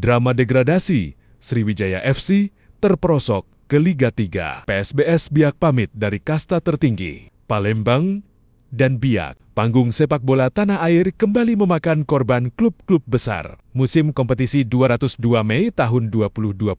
Drama degradasi, Sriwijaya FC terperosok ke Liga 3. PSBS Biak pamit dari kasta tertinggi. Palembang dan Biak, panggung sepak bola tanah air kembali memakan korban klub-klub besar. Musim kompetisi 202 Mei tahun 2026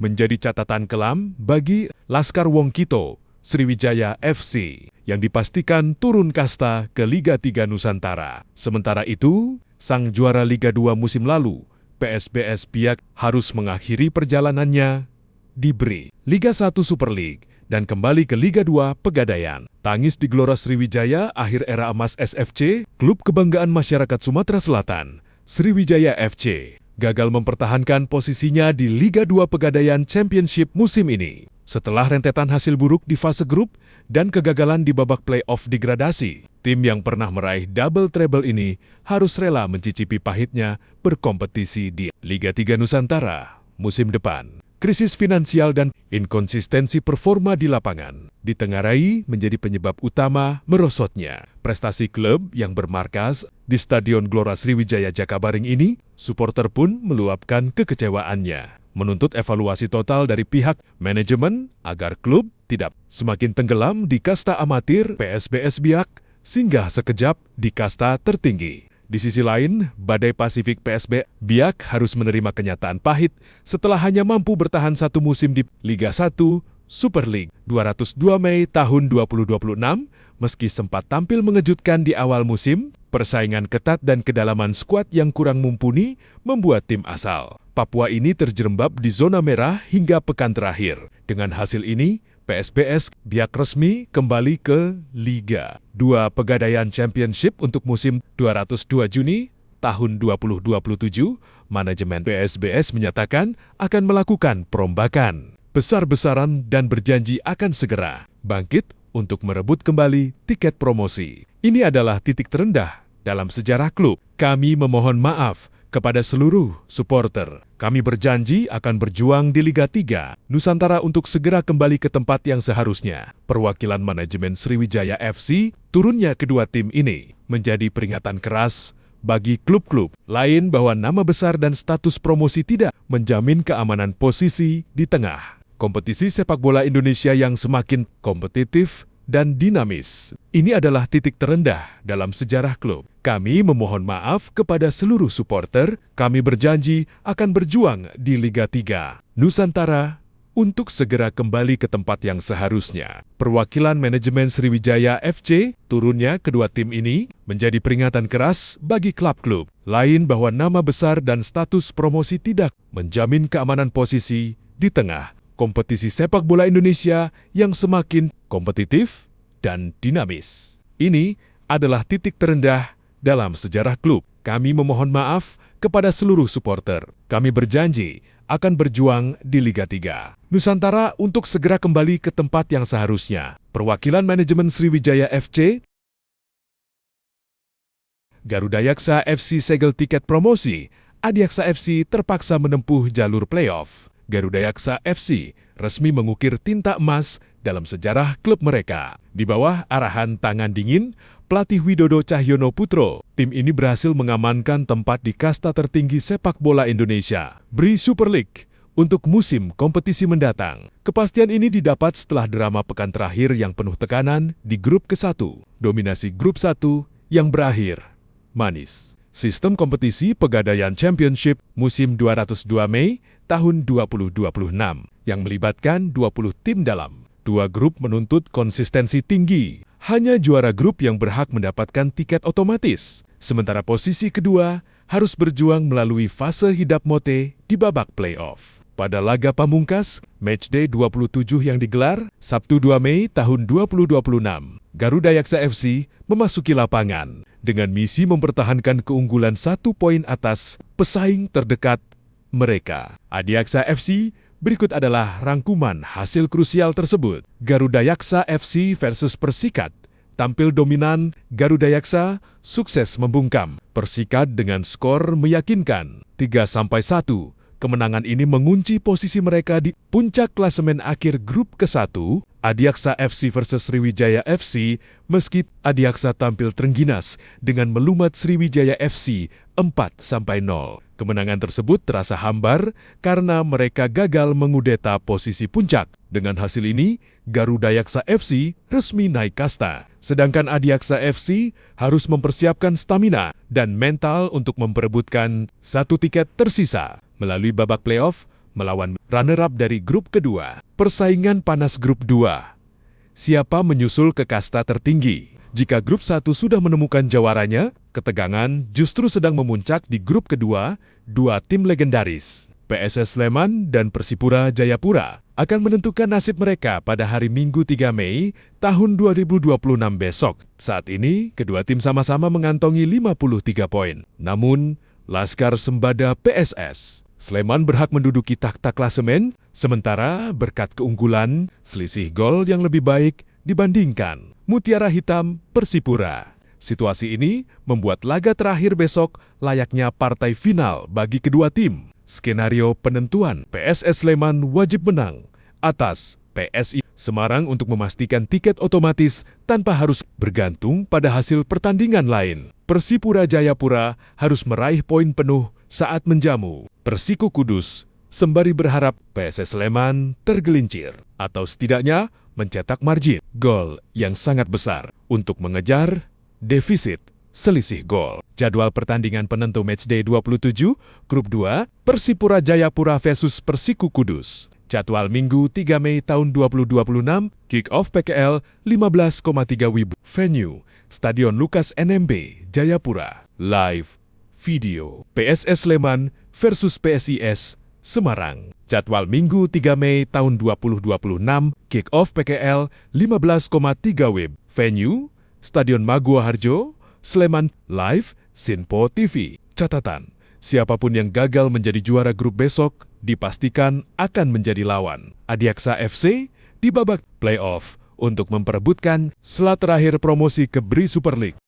menjadi catatan kelam bagi Laskar Wong Kito, Sriwijaya FC, yang dipastikan turun kasta ke Liga 3 Nusantara. Sementara itu, sang juara Liga 2 musim lalu, PSBS Biak harus mengakhiri perjalanannya di BRI, Liga 1 Super League, dan kembali ke Liga 2 Pegadaian. Tangis di Gelora Sriwijaya akhir era emas SFC, klub kebanggaan masyarakat Sumatera Selatan, Sriwijaya FC, gagal mempertahankan posisinya di Liga 2 Pegadaian Championship musim ini. Setelah rentetan hasil buruk di fase grup dan kegagalan di babak play-off degradasi, tim yang pernah meraih double treble ini harus rela mencicipi pahitnya berkompetisi di Liga 3 Nusantara musim depan. Krisis finansial dan inkonsistensi performa di lapangan ditengarai menjadi penyebab utama merosotnya prestasi klub yang bermarkas di Stadion Gelora Sriwijaya Jakabaring ini. Supporter pun meluapkan kekecewaannya, menuntut evaluasi total dari pihak manajemen agar klub tidak semakin tenggelam di kasta amatir. PSBS Biak singgah sekejap di kasta tertinggi. Di sisi lain, badai Pasifik PSB Biak harus menerima kenyataan pahit setelah hanya mampu bertahan satu musim di Liga 1 Super League 202 Mei tahun 2026. Meski sempat tampil mengejutkan di awal musim, persaingan ketat dan kedalaman skuad yang kurang mumpuni membuat tim asal Papua ini terjerembab di zona merah hingga pekan terakhir. Dengan hasil ini, PSBS Biak resmi kembali ke Liga 2 Pegadaian Championship untuk musim 202 Juni tahun 2027. Manajemen PSBS menyatakan akan melakukan perombakan besar-besaran dan berjanji akan segera bangkit untuk merebut kembali tiket promosi. Ini adalah titik terendah dalam sejarah klub. Kami memohon maaf kepada seluruh supporter. Kami berjanji akan berjuang di Liga 3 Nusantara untuk segera kembali ke tempat yang seharusnya. Perwakilan manajemen Sriwijaya FC, turunnya kedua tim ini menjadi peringatan keras bagi klub-klub lain bahwa nama besar dan status promosi tidak menjamin keamanan posisi di tengah kompetisi sepak bola Indonesia yang semakin kompetitif dan dinamis. Ini adalah titik terendah dalam sejarah klub. Kami memohon maaf kepada seluruh supporter. Kami berjanji akan berjuang di Liga 3 Nusantara untuk segera kembali ke tempat yang seharusnya. Perwakilan manajemen Sriwijaya FC, turunnya kedua tim ini menjadi peringatan keras bagi klub-klub lain bahwa nama besar dan status promosi tidak menjamin keamanan posisi di tengah kompetisi sepak bola Indonesia yang semakin kompetitif dan dinamis. Ini adalah titik terendah dalam sejarah klub. Kami memohon maaf kepada seluruh supporter. Kami berjanji akan berjuang di Liga 3 Nusantara untuk segera kembali ke tempat yang seharusnya. Perwakilan manajemen Sriwijaya FC, Garuda Yaksa FC segel tiket promosi. Adiaksa FC terpaksa menempuh jalur playoff. Garuda Yaksa FC resmi mengukir tinta emas dalam sejarah klub mereka. Di bawah arahan tangan dingin pelatih Widodo Cahyono Putro, tim ini berhasil mengamankan tempat di kasta tertinggi sepak bola Indonesia, BRI Super League, untuk musim kompetisi mendatang. Kepastian ini didapat setelah drama pekan terakhir yang penuh tekanan di grup ke-1, dominasi grup 1 yang berakhir manis. Sistem kompetisi Pegadaian Championship musim 202 Mei tahun 2026 yang melibatkan 20 tim dalam dua grup menuntut konsistensi tinggi. Hanya juara grup yang berhak mendapatkan tiket otomatis. Sementara posisi kedua harus berjuang melalui fase hidap mote di babak playoff. Pada laga pamungkas, Matchday 27 yang digelar Sabtu 2 Mei tahun 2026, Garuda Yaksa FC memasuki lapangan dengan misi mempertahankan keunggulan 1 poin atas pesaing terdekat mereka. Adiaksa FC, berikut adalah rangkuman hasil krusial tersebut. Garuda Yaksa FC versus Persikat. Tampil dominan, Garuda Yaksa sukses membungkam Persikat dengan skor meyakinkan 3-1. Kemenangan ini mengunci posisi mereka di puncak klasemen akhir grup ke-1. Adiaksa FC versus Sriwijaya FC, meski Adiaksa tampil terengginas dengan melumat Sriwijaya FC 4-0. Kemenangan tersebut terasa hambar karena mereka gagal mengudeta posisi puncak. Dengan hasil ini, Garuda Yaksa FC resmi naik kasta. Sedangkan Adiaksa FC harus mempersiapkan stamina dan mental untuk memperebutkan satu tiket tersisa melalui babak playoff melawan runner-up dari grup kedua. Persaingan panas grup 2. Siapa menyusul ke kasta tertinggi? Jika grup 1 sudah menemukan jawaranya, ketegangan justru sedang memuncak di grup kedua. Dua tim legendaris, PSS Sleman dan Persipura Jayapura, akan menentukan nasib mereka pada hari Minggu 3 Mei tahun 2026 besok. Saat ini, kedua tim sama-sama mengantongi 53 poin. Namun, Laskar Sembada PSS Sleman berhak menduduki takhta klasemen, sementara berkat keunggulan selisih gol yang lebih baik dibandingkan Mutiara Hitam Persipura. Situasi ini membuat laga terakhir besok layaknya partai final bagi kedua tim. Skenario penentuan, PSS Sleman wajib menang atas PSI Semarang untuk memastikan tiket otomatis tanpa harus bergantung pada hasil pertandingan lain. Persipura Jayapura harus meraih poin penuh saat menjamu Persiku Kudus, sembari berharap PSS Sleman tergelincir atau setidaknya mencetak margin gol yang sangat besar untuk mengejar defisit selisih gol. Jadwal pertandingan penentu matchday 27, grup 2, Persipura Jayapura versus Persiku Kudus. Jadwal Minggu 3 Mei tahun 2026, kick-off PKL 15,3 WIB. Venue, Stadion Lukas NMB, Jayapura. Live video, PSS Sleman versus PSIS Semarang. Jadwal Minggu 3 Mei tahun 2026, kick-off PKL 15,3 WIB. Venue, Stadion Maguwo Harjo, Sleman. Live Sinpo TV. Catatan, siapapun yang gagal menjadi juara grup besok dipastikan akan menjadi lawan Adiaksa FC di babak playoff untuk memperebutkan slot terakhir promosi ke BRI Super League.